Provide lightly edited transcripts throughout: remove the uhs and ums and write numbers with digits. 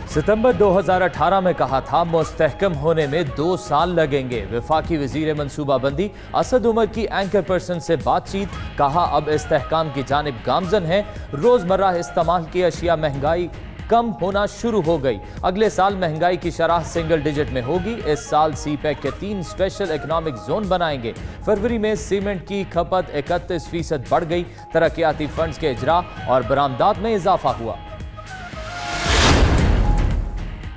सितंबर 2018 में कहा था मुस्तहकम होने में 2 साल लगेंगे। वफाकी वजीर मनसूबाबंदी असद उमर की एंकर पर्सन से बातचीत, कहा अब इस्तेहकाम की जानिब गामजन है। रोजमर्रा इस्तेमाल की अशिया महंगाई कम होना शुरू हो गई। अगले साल महंगाई की शरह सिंगल डिजिट में होगी। इस साल सीपैक के 3 स्पेशल इकोनॉमिक जोन बनाएंगे। फरवरी में सीमेंट की खपत 31% बढ़ गई। तरक्याती फंड्स के इजरा और बरामदात में इजाफा हुआ।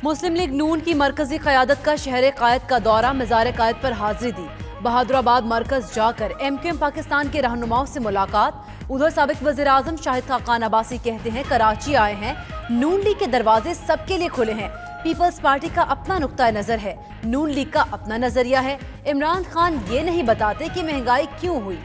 मुस्लिम लीग नून की मरकजी क़यादत का शहर कायद का दौरा, मज़ार कायद पर हाजिरी दी। बहादुराबाद मरकज जाकर MQM पाकिस्तान के रहनुमाओं से मुलाकात। उधर साबिक वज़ीर आज़म शाहिद खाकान अब्बासी कहते हैं कराची आए हैं, नून लीग के दरवाजे सबके लिए खुले हैं। पीपल्स पार्टी का अपना नुक्ता नज़र है, नून लीग का अपना नजरिया है। इमरान खान ये नहीं बताते कि महंगाई क्यों हुई।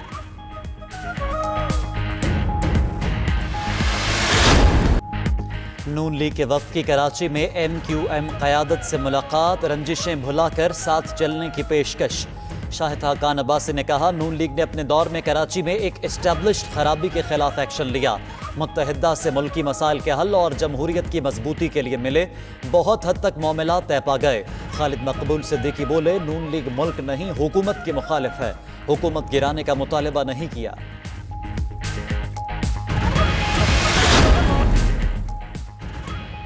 नून लीग के वफ्द की कराची में MQM क़यादत से मुलाकात, रंजिशें भुलाकर साथ चलने की पेशकश। शाहिद खाकान अब्बासी ने कहा नून लीग ने अपने दौर में कराची में एक एस्टैब्लिश्ड खराबी के खिलाफ एक्शन लिया। मुत्तहिदा से मुल्की मसाइल के हल और जमहूरियत की मजबूती के लिए मिले। बहुत हद तक मामला तय पा गए। खालिद मकबूल सिद्दीकी बोले नून लीग मुल्क नहीं हुकूमत की मुखालिफ है, हुकूमत गिराने का मुतालबा नहीं किया।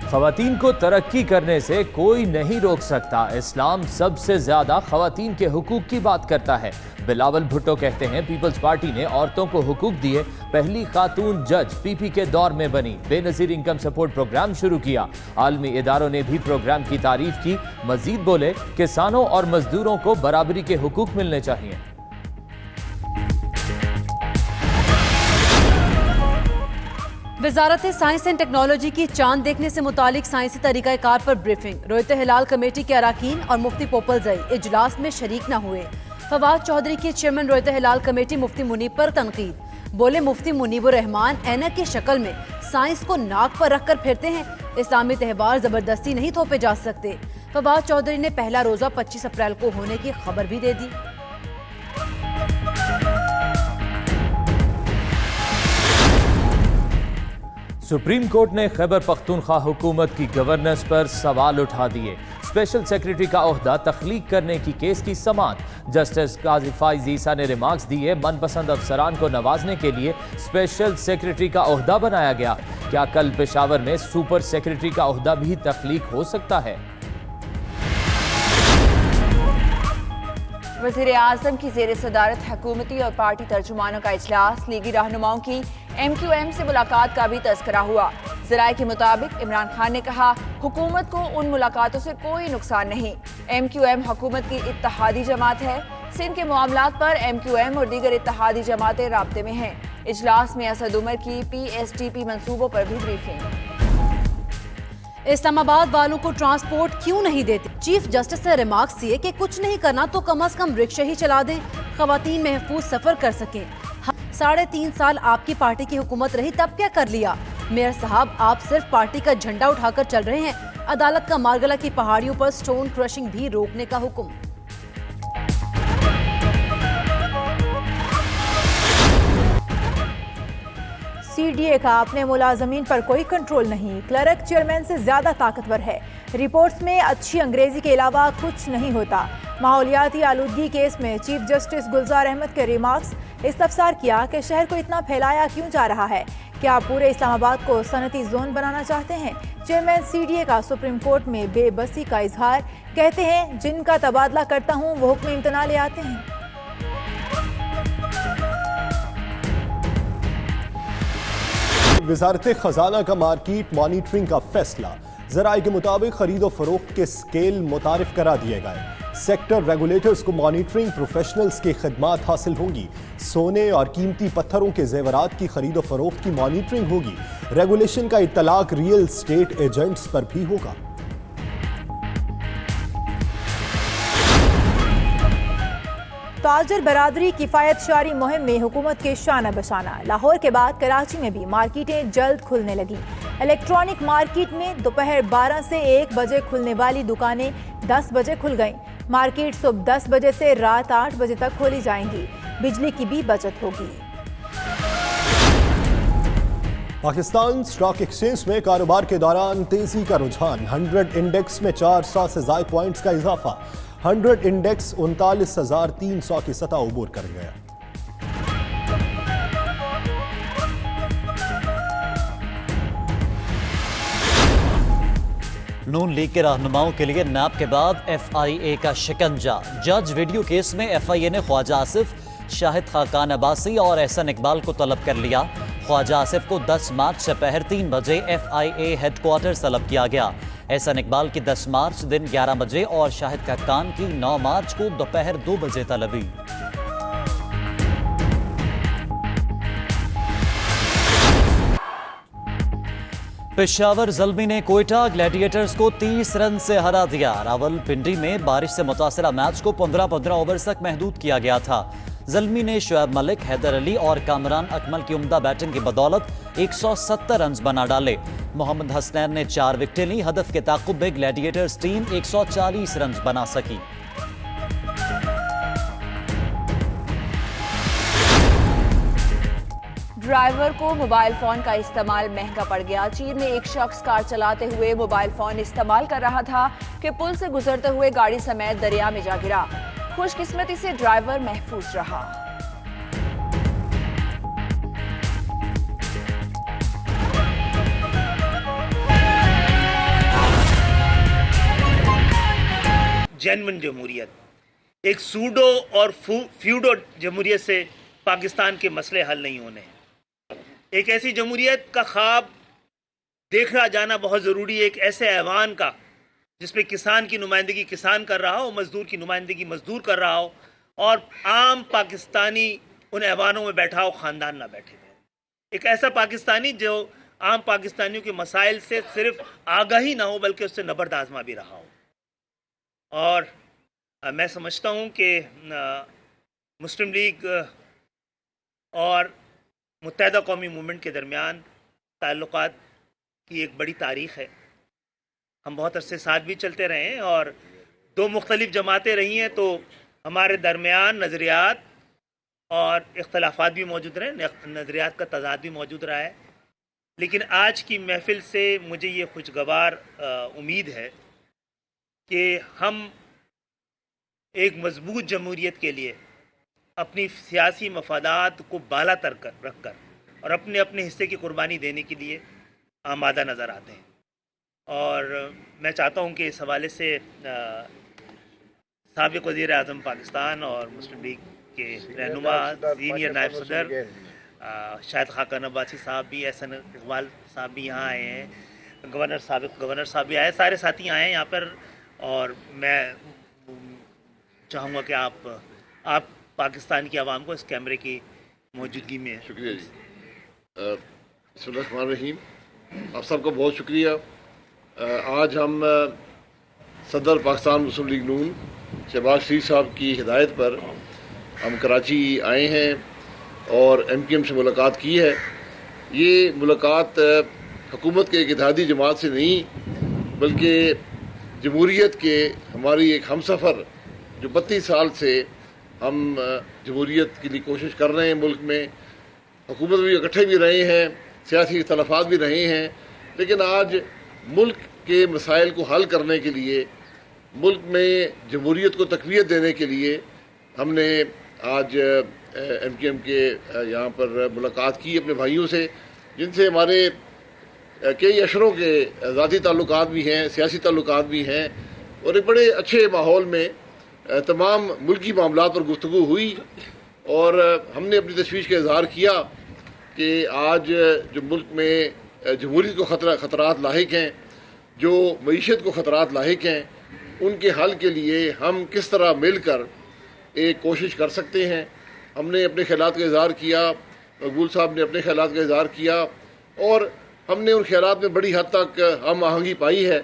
ख़वातीन को तरक्की करने से कोई नहीं रोक सकता। इस्लाम सबसे ज्यादा ख़वातीन के हुकूक की बात करता है। बिलावल भुट्टो कहते हैं पीपल्स पार्टी ने औरतों को हुकूक दिए। पहली खातून जज PP के दौर में बनी। बेनज़ीर इनकम सपोर्ट प्रोग्राम शुरू किया। आलमी इदारों ने भी प्रोग्राम की तारीफ की। मजीद बोले किसानों और मजदूरों को बराबरी के हुकूक मिलने चाहिए। वजारत साइंस एंड टेक्नोलॉजी की चांद देखने से मुतालिक साइंसी तरीक़ाकार पर ब्रीफिंग। रोयत हिलाल कमेटी के अरकान और मुफ्ती पोपलजई इजलास में शरीक न हुए। फवाद चौधरी की चेयरमैन रोयत हिलाल कमेटी मुफ्ती मुनीब पर तनकीद। बोले मुफ्ती मुनीबुर रहमान ऐनक की शक्ल में साइंस को नाक पर रख कर फिरते हैं। इस्लामी त्यौहार जबरदस्ती नहीं थोपे जा सकते। फवाद चौधरी ने पहला रोजा 25 अप्रैल को होने की खबर भी दे दी। सुप्रीम कोर्ट ने खैबर पख्तूनख्वा हुकूमत की गवर्नेंस पर सवाल उठा दिए। स्पेशल सेक्रेटरी का ओहदा तख्लीक करने की केस की समाअत। जस्टिस काजी फाइज ईसा ने रिमार्क्स दिए मनपसंद अफसरान को नवाजने के लिए स्पेशल सेक्रेटरी का ओहदा बनाया गया। क्या कल पेशावर में सुपर सेक्रेटरी का ओहदा भी तख्लीक हो सकता है? वज़ीर आज़म की ज़ेर सदारत हुकूमती और पार्टी तर्जुमानों का इजलास। लीगी रहनुमाओं की MQM से मुलाकात का भी तज़किरा हुआ। ज़राए के मुताबिक इमरान खान ने कहा हुकूमत को उन मुलाकातों से कोई नुकसान नहीं। MQM हुकूमत की इत्तहादी जमात है। सिंध के मामलात पर MQM और दीगर इत्तहादी जमातें राब्ते में हैं। इजलास में असद उमर की PSTP मंसूबों पर भी ब्रीफिंग। इस्लामाबाद वालों को ट्रांसपोर्ट क्यों नहीं देते? चीफ जस्टिस से रिमार्क्स दिए कि कुछ नहीं करना तो कम से कम रिक्शा ही चला दें, ख़वातीन महफूज सफर कर सकें। 3.5 साल आपकी पार्टी की हुकूमत रही, तब क्या कर लिया? मेयर साहब आप सिर्फ पार्टी का झंडा उठाकर चल रहे हैं। अदालत का मारगला की पहाड़ियों पर स्टोन क्रशिंग भी रोकने का हुक्म। CDA का अपने मुलाजमीन पर कोई कंट्रोल नहीं, क्लर्क चेयरमैन से ज्यादा ताकतवर है। रिपोर्ट्स में अच्छी अंग्रेजी के अलावा कुछ नहीं होता। माहौलियाती आलूदगी केस में चीफ जस्टिस गुलजार अहमद के रिमार्क्स इस्तफसार किया कि शहर को इतना फैलाया क्यों जा रहा है? क्या पूरे इस्लामाबाद को सनती जोन बनाना चाहते हैं? चेयरमैन CDA का सुप्रीम कोर्ट में बेबसी का इजहार। कहते हैं जिनका तबादला करता हूँ वो हुक्म इम्तना ले आते हैं। वजारत खजाना का मार्केट मॉनिटरिंग का फैसला। ज़राए के मुताबिक खरीदो फरोख्त के स्केल मुतारिफ करा दिए गए। सेक्टर रेगुलेटर्स को मॉनिटरिंग प्रोफेशनल्स की खिदमात हासिल होंगी। सोने और कीमती पत्थरों के जेवरात की खरीदो फरोख्त की मॉनिटरिंग होगी। रेगुलेशन का इत्तलाक रियल स्टेट एजेंट्स पर भी होगा। ताजर बरादरी किफ़ायत शारी मुहिम में हुकूमत के शाना बशाना। लाहौर के बाद कराची में भी मार्केटें जल्द खुलने लगी। इलेक्ट्रॉनिक मार्केट में दोपहर 12 से 1 बजे खुलने वाली दुकानें 10 बजे खुल गईं। मार्केट सुबह 10 बजे से रात 8 बजे तक खोली जाएंगी। बिजली की भी बचत होगी। पाकिस्तान स्टॉक एक्सचेंज में कारोबार के दौरान तेजी का रुझान, 100 इंडेक्स में 400 से ज्यादा पॉइंट्स का इजाफा, 100 इंडेक्स 39,300 की सतह उबूर कर गया। नून लीग के रहनुमाओं के लिए नैब के बाद FIA का शिकंजा। जज वीडियो केस में FIA ने ख्वाजा आसिफ, शाहिद खाकान अब्बासी और एहसन इकबाल को तलब कर लिया। ख्वाजा आसिफ को 10 मार्च से पहर 3 बजे FIA हेडक्वार्टर तलब किया गया। एहसन इकबाल की 10 मार्च दिन 11 बजे और शाहिद खाकान की 9 मार्च को दोपहर 2 बजे तलबी। पेशावर ज़ल्मी ने कोयटा ग्लैडिएटर्स को 30 रन से हरा दिया। रावलपिंडी में बारिश से मुतासिरा मैच को 15-15 ओवर्स तक महदूद किया गया था। ज़ल्मी ने शुएब मलिक, हैदर अली और कामरान अकमल की उम्दा बैटिंग की बदौलत 170 रन बना डाले। मोहम्मद हसनैन ने 4 विकेटें ली। हदफ के ताक़ुब में ग्लैडिएटर्स टीम 140 रन बना सकी। ड्राइवर को मोबाइल फोन का इस्तेमाल महंगा पड़ गया। चीन में एक शख्स कार चलाते हुए मोबाइल फोन इस्तेमाल कर रहा था कि पुल से गुजरते हुए गाड़ी समेत दरिया में जा गिरा। खुशकिस्मती से ड्राइवर महफूज रहा। जेन्युइन जमहूरियत, एक सूडो और फ्यूडो जमहूरियत से पाकिस्तान के मसले हल नहीं होने। एक ऐसी जमहूरियत का ख्वाब देखा जाना बहुत ज़रूरी है, एक ऐसे ऐवान का जिसमें किसान की नुमाइंदगी किसान कर रहा हो, मज़दूर की नुमाइंदगी मज़दूर कर रहा हो और आम पाकिस्तानी उन ऐवानों में बैठा हो, ख़ानदान ना बैठे हुए। एक ऐसा पाकिस्तानी जो आम पाकिस्तानियों के मसाइल से सिर्फ आगाही ना हो बल्कि उससे नबर्द आज़मा भी रहा हो। और मैं समझता हूँ कि मुस्लिम लीग और मुत्तहिदा कौमी मूवमेंट के दरमियान ताल्लुकात की एक बड़ी तारीख़ है। हम बहुत अरसे साथ भी चलते रहे हैं और 2 मुख्तलिफ जमातें रही हैं, तो हमारे दरमियान नज़रियात और इख्तलाफात भी मौजूद रहे, नज़रियात का तज़ाद भी मौजूद रहा है। लेकिन आज की महफ़िल से मुझे ये खुशगवार उम्मीद है कि हम एक मजबूत जमहूरियत के लिए अपनी सियासी मफादात को बाला तर कर रख कर और अपने अपने हिस्से की कुर्बानी देने के लिए आमादा नज़र आते हैं। और मैं चाहता हूं कि इस हवाले से साबिक़ वज़ीर आज़म पाकिस्तान और मुस्लिम लीग के रहनुमा सीनियर नायब सदर शाहिद खाकान अब्बासी साहब भी, एहसन इकबाल साहब भी यहाँ आए हैं, साबिक़ गवर्नर साहब भी आए, सारे साथी आए हैं यहाँ पर। और मैं चाहूँगा कि आप पाकिस्तान की आवाम को इस कैमरे की मौजूदगी में। शुक्रिया जी। बिस्मिल्लाहिर्रहमानिर्रहीम। आप सबका बहुत शुक्रिया। आज हम सदर पाकिस्तान मुस्लिम लीग नून शहबाज शरीफ साहब की हिदायत पर हम कराची आए हैं और MQM से मुलाकात की है। ये मुलाकात हुकूमत के एक इत्तेहादी जमात से नहीं बल्कि जमहूरियत के हमारी एक हमसफ़र जो 32 साल से हम जमहूरियत के लिए कोशिश कर रहे हैं, मुल्क में हुकूमत भी इकट्ठे भी रहे हैं, सियासी इख्तलाफात भी रहे हैं, लेकिन आज मुल्क के मसाइल को हल करने के लिए, मुल्क में जमहूरियत को तक़वियत देने के लिए हमने आज MQM के यहाँ पर मुलाकात की अपने भाइयों से, जिनसे हमारे कई अशरों के ज़ाती ताल्लुकात भी हैं, सियासी ताल्लुकात भी हैं और एक बड़े अच्छे माहौल में तमाम मुल्की मामलात पर गुफ्तगू हुई। और हमने अपनी तशवीश का इजहार किया कि आज जो मुल्क में जमहूरियत को ख़तरात लाहिक हैं, जो मईशत को ख़तरात लाहिक हैं, उनके हल के लिए हम किस तरह मिलकर एक कोशिश कर सकते हैं। हमने अपने ख़यालात का इजहार किया, मकबूल साहब ने अपने ख़यालात का इजहार किया और हमने उन ख़यालात में बड़ी हद तक हम आहंगी पाई है।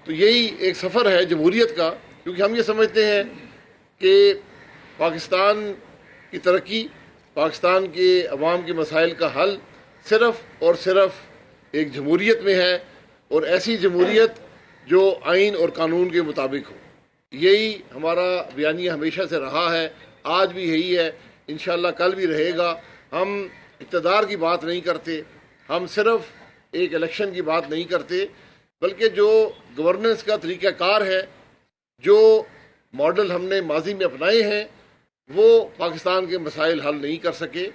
तो यही एक सफ़र है जमहूरियत का, क्योंकि हम ये समझते हैं कि पाकिस्तान की तरक्की, पाकिस्तान के अवाम के मसाइल का हल सिर्फ़ और सिर्फ एक जमहूरियत में है और ऐसी जमहूरियत जो आइन और कानून के मुताबिक हो। यही हमारा बयानिया हमेशा से रहा है, आज भी यही है, इंशाअल्लाह कल भी रहेगा। हम इक़्तिदार की बात नहीं करते, ہم صرف ایک الیکشن کی بات نہیں کرتے، بلکہ جو گورننس کا طریقہ کار ہے، جو ماڈل ہم نے ماضی میں اپنائے ہیں، وہ پاکستان کے مسائل حل نہیں کر سکے۔